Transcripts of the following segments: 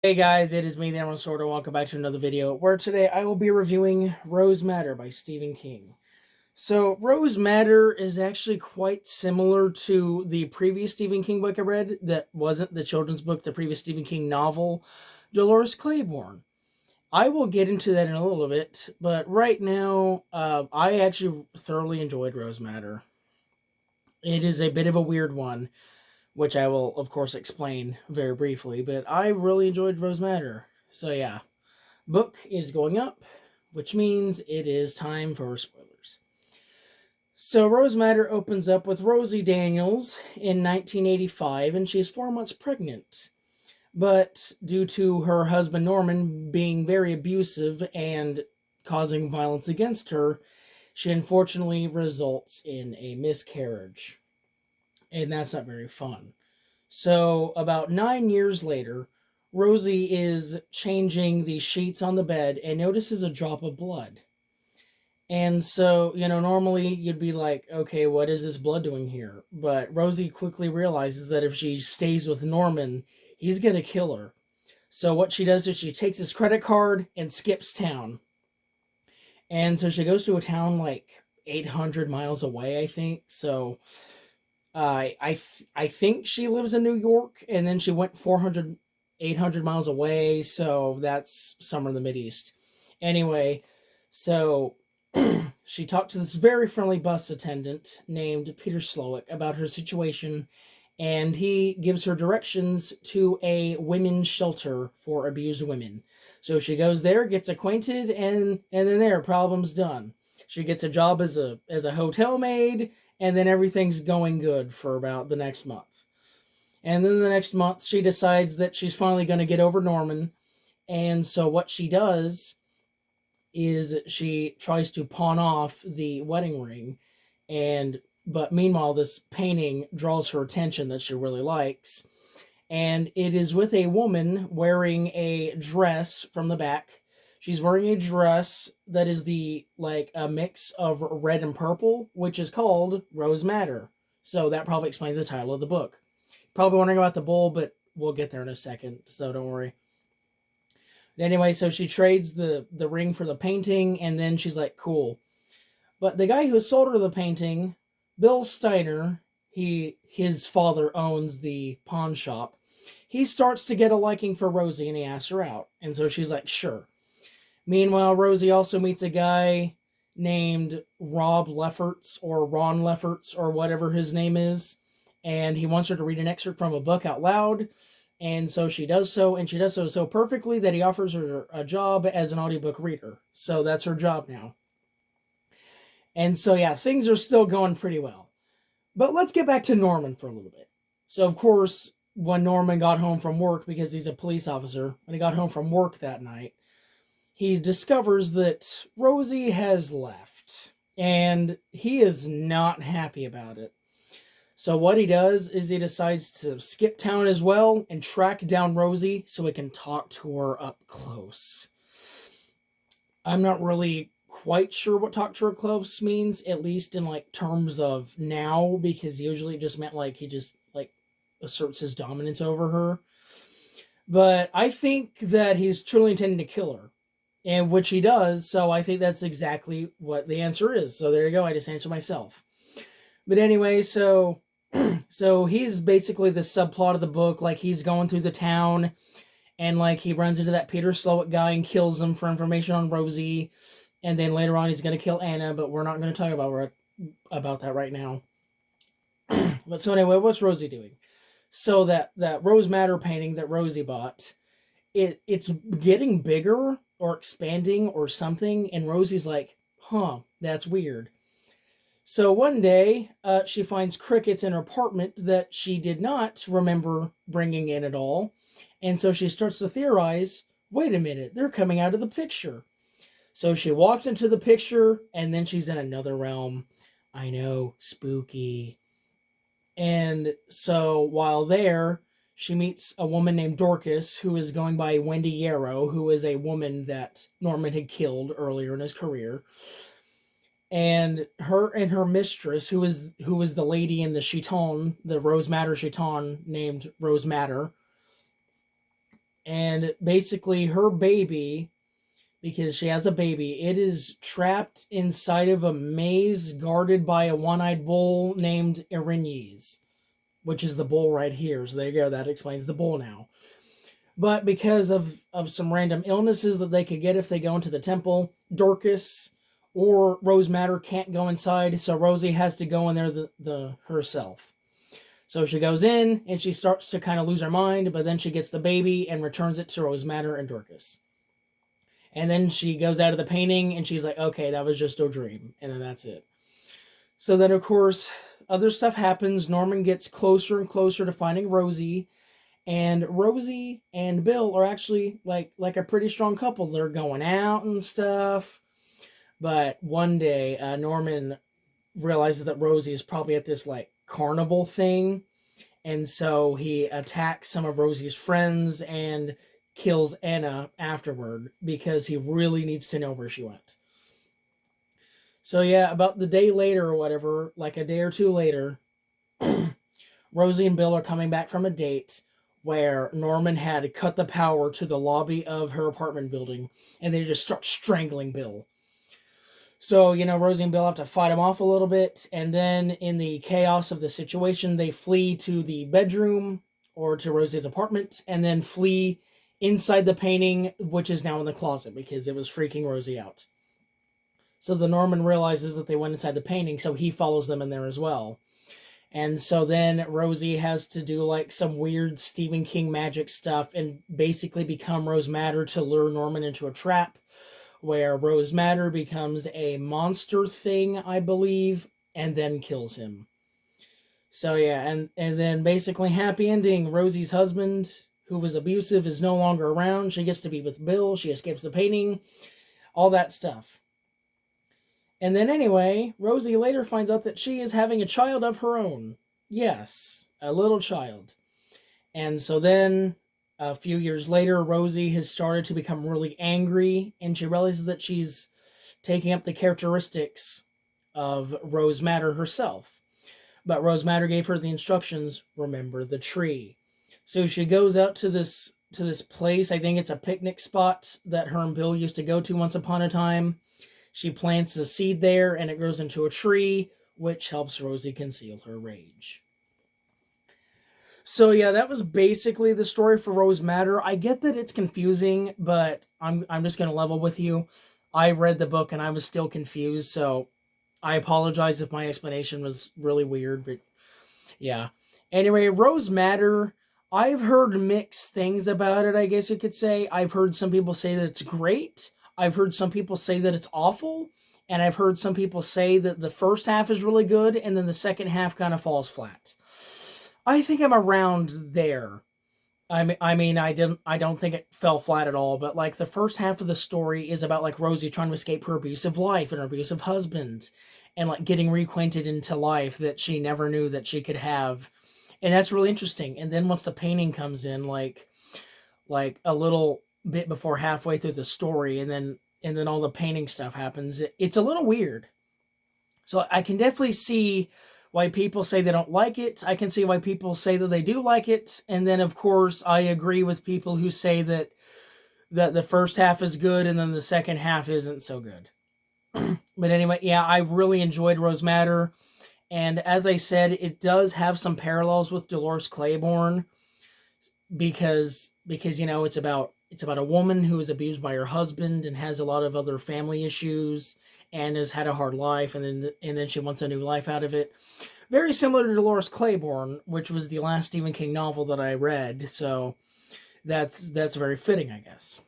Hey guys, it is me, the Emerald Sword, and welcome back to another video where today I will be reviewing Rose Madder by Stephen King. So, Rose Madder is actually quite similar to the previous Stephen King book I read that wasn't the children's book, the previous Stephen King novel, Dolores Claiborne. I will get into that in a little bit, but right now, I actually thoroughly enjoyed Rose Madder. It is a bit of a weird one, which I will, of course, explain very briefly, but I really enjoyed Rose Madder. So, yeah. Book is going up, which means it is time for spoilers. So Rose Madder opens up with Rosie Daniels in 1985, and she's 4 months pregnant. But due to her husband Norman being very abusive and causing violence against her, she unfortunately results in a miscarriage. And that's not very fun. So, about 9 years later, Rosie is changing the sheets on the bed and notices a drop of blood. And so, normally you'd be like, okay, what is this blood doing here? But Rosie quickly realizes that if she stays with Norman, he's going to kill her. So, what she does is she takes his credit card and skips town. And so she goes to a town like 800 miles away, I think. So, I think she lives in New York, and then she went 400, 800 miles away, so that's somewhere in the Mideast. Anyway, so she talked to this very friendly bus attendant named Peter Slowick about her situation, and he gives her directions to a women's shelter for abused women. So she goes there, gets acquainted, and then there, problem's done. She gets a job as a hotel maid, and then everything's going good for about the next month. And then the next month, she decides that she's finally going to get over Norman. And so what she does is she tries to pawn off the wedding ring. But meanwhile, this painting draws her attention that she really likes. And it is with a woman wearing a dress from the back. She's wearing a dress that is a mix of red and purple, which is called Rose Madder. So that probably explains the title of the book. Probably wondering about the bull, but we'll get there in a second, so don't worry. Anyway, so she trades the ring for the painting, and then she's like, cool. But the guy who sold her the painting, Bill Steiner, his father owns the pawn shop. He starts to get a liking for Rosie, and he asks her out. And so she's like, sure. Meanwhile, Rosie also meets a guy named Rob Lefferts, or Ron Lefferts, or whatever his name is. And he wants her to read an excerpt from a book out loud. And so she does so, and she does so perfectly that he offers her a job as an audiobook reader. So that's her job now. And so, yeah, things are still going pretty well. But let's get back to Norman for a little bit. So, of course, when Norman got home from work, because he's a police officer, when he got home from work that night, he discovers that Rosie has left. And he is not happy about it. So what he does is he decides to skip town as well and track down Rosie so he can talk to her up close. I'm not really quite sure what talk to her close means, at least in terms of now, because usually it just meant he just asserts his dominance over her. But I think that he's truly intending to kill her, and which he does, so I think that's exactly what the answer is. So there you go, I just answered myself. But anyway, so he's basically the subplot of the book. He's going through the town, and he runs into that Peter Slowick guy and kills him for information on Rosie. And then later on, he's going to kill Anna, but we're not going to talk about that right now. But so anyway, what's Rosie doing? So that Rose Madder painting that Rosie bought, it's getting bigger or expanding or something, and Rosie's like, huh, that's weird. So one day, she finds crickets in her apartment that she did not remember bringing in at all. And so she starts to theorize, wait a minute, they're coming out of the picture. So she walks into the picture, and then she's in another realm. I know, spooky. And so while there, she meets a woman named Dorcas, who is going by Wendy Yarrow, who is a woman that Norman had killed earlier in his career. And her mistress, who is the lady in the chiton, the Rose Madder chiton named Rose Madder. And basically her baby, because she has a baby, it is trapped inside of a maze guarded by a one-eyed bull named Erinyes, which is the bull right here. So there you go, that explains the bull now. But because of some random illnesses that they could get if they go into the temple, Dorcas or Rose Madder can't go inside, so Rosie has to go in there herself. So she goes in, and she starts to kind of lose her mind, but then she gets the baby and returns it to Rose Madder and Dorcas. And then she goes out of the painting, and she's like, okay, that was just a dream. And then that's it. So then, of course, other stuff happens. Norman gets closer and closer to finding Rosie. And Rosie and Bill are actually like a pretty strong couple. They're going out and stuff. But one day, Norman realizes that Rosie is probably at this like carnival thing. And so he attacks some of Rosie's friends and kills Anna afterward because he really needs to know where she went. So yeah, about the day later or whatever, like a day or two later, Rosie and Bill are coming back from a date where Norman had cut the power to the lobby of her apartment building, and they just start strangling Bill. So, Rosie and Bill have to fight him off a little bit, and then in the chaos of the situation, they flee to the bedroom or to Rosie's apartment, and then flee inside the painting, which is now in the closet because it was freaking Rosie out. So the Norman realizes that they went inside the painting, so he follows them in there as well. And so then Rosie has to do like some weird Stephen King magic stuff and basically become Rose Madder to lure Norman into a trap where Rose Madder becomes a monster thing, I believe, and then kills him. So yeah, and then basically happy ending. Rosie's husband, who was abusive, is no longer around. She gets to be with Bill. She escapes the painting. All that stuff. And then anyway, Rosie later finds out that she is having a child of her own. Yes, a little child. And so then, a few years later, Rosie has started to become really angry, and she realizes that she's taking up the characteristics of Rose Madder herself. But Rose Madder gave her the instructions, remember the tree. So she goes out to this place, I think it's a picnic spot that her and Bill used to go to once upon a time. She plants a seed there, and it grows into a tree, which helps Rosie conceal her rage. So yeah, that was basically the story for Rose Madder. I get that it's confusing, but I'm just going to level with you. I read the book, and I was still confused, so I apologize if my explanation was really weird, but yeah. Anyway, Rose Madder, I've heard mixed things about it, I guess you could say. I've heard some people say that it's great. I've heard some people say that it's awful, and I've heard some people say that the first half is really good, and then the second half kind of falls flat. I think I'm around there. I mean, I don't think it fell flat at all, but like the first half of the story is about like Rosie trying to escape her abusive life and her abusive husband, and like getting reacquainted into life that she never knew that she could have, and that's really interesting. And then once the painting comes in, like a little bit before halfway through the story, and then all the painting stuff happens. It's a little weird. So I can definitely see why people say they don't like it. I can see why people say that they do like it. And then of course I agree with people who say that the first half is good and then the second half isn't so good. But anyway, yeah, I really enjoyed Rose Madder. And as I said, it does have some parallels with Dolores Claiborne because it's about a woman who is abused by her husband and has a lot of other family issues and has had a hard life, and then she wants a new life out of it. Very similar to Dolores Claiborne, which was the last Stephen King novel that I read, so that's very fitting, I guess.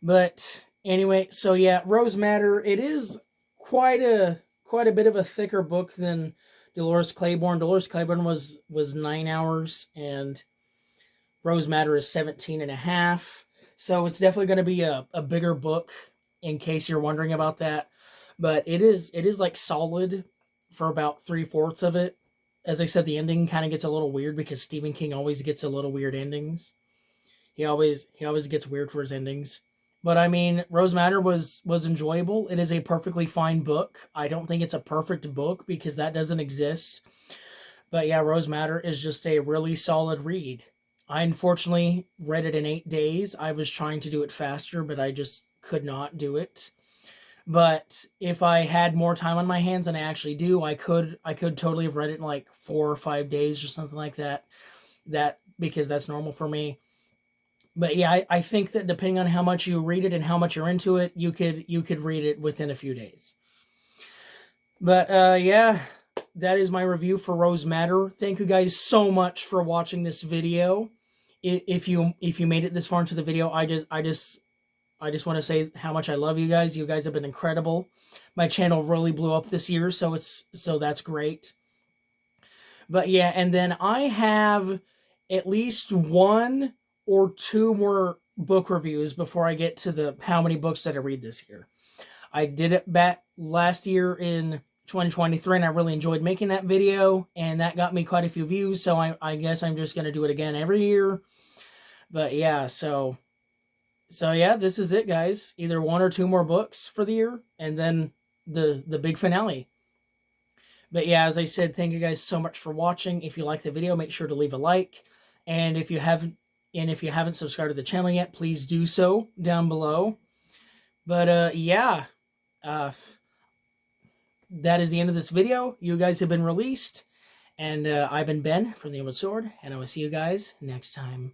But anyway, so yeah, Rose Madder, it is quite a bit of a thicker book than Dolores Claiborne. Dolores Claiborne was 9 hours, and Rose Madder is 17 and a half. So it's definitely going to be a bigger book, in case you're wondering about that. But it is like solid for about 3/4 of it. As I said, the ending kind of gets a little weird because Stephen King always gets a little weird endings. He always gets weird for his endings. But I mean, Rose Madder was enjoyable. It is a perfectly fine book. I don't think it's a perfect book because that doesn't exist. But yeah, Rose Madder is just a really solid read. I unfortunately read it in 8 days. I was trying to do it faster, but I just could not do it. But if I had more time on my hands than I actually do, I could totally have read it in like 4 or 5 days or something like that. Because that's normal for me. But yeah, I think that depending on how much you read it and how much you're into it, you could read it within a few days. But yeah, that is my review for Rose Madder. Thank you guys so much for watching this video. If you made it this far into the video, I just want to say how much I love you guys. You guys have been incredible. My channel really blew up this year, so that's great. But yeah, and then I have at least 1 or 2 more book reviews before I get to the how many books that I read this year. I did it back last year in 2023, and I really enjoyed making that video, and that got me quite a few views, so I guess I'm just going to do it again every year. But yeah, so yeah, this is it, guys. Either 1 or 2 more books for the year, and then the big finale. But yeah, as I said, thank you guys so much for watching. If you like the video, make sure to leave a like. And if you haven't subscribed to the channel yet, please do so down below. But yeah, that is the end of this video. You guys have been released. And I've been Ben from the Emerald Sword, and I will see you guys next time.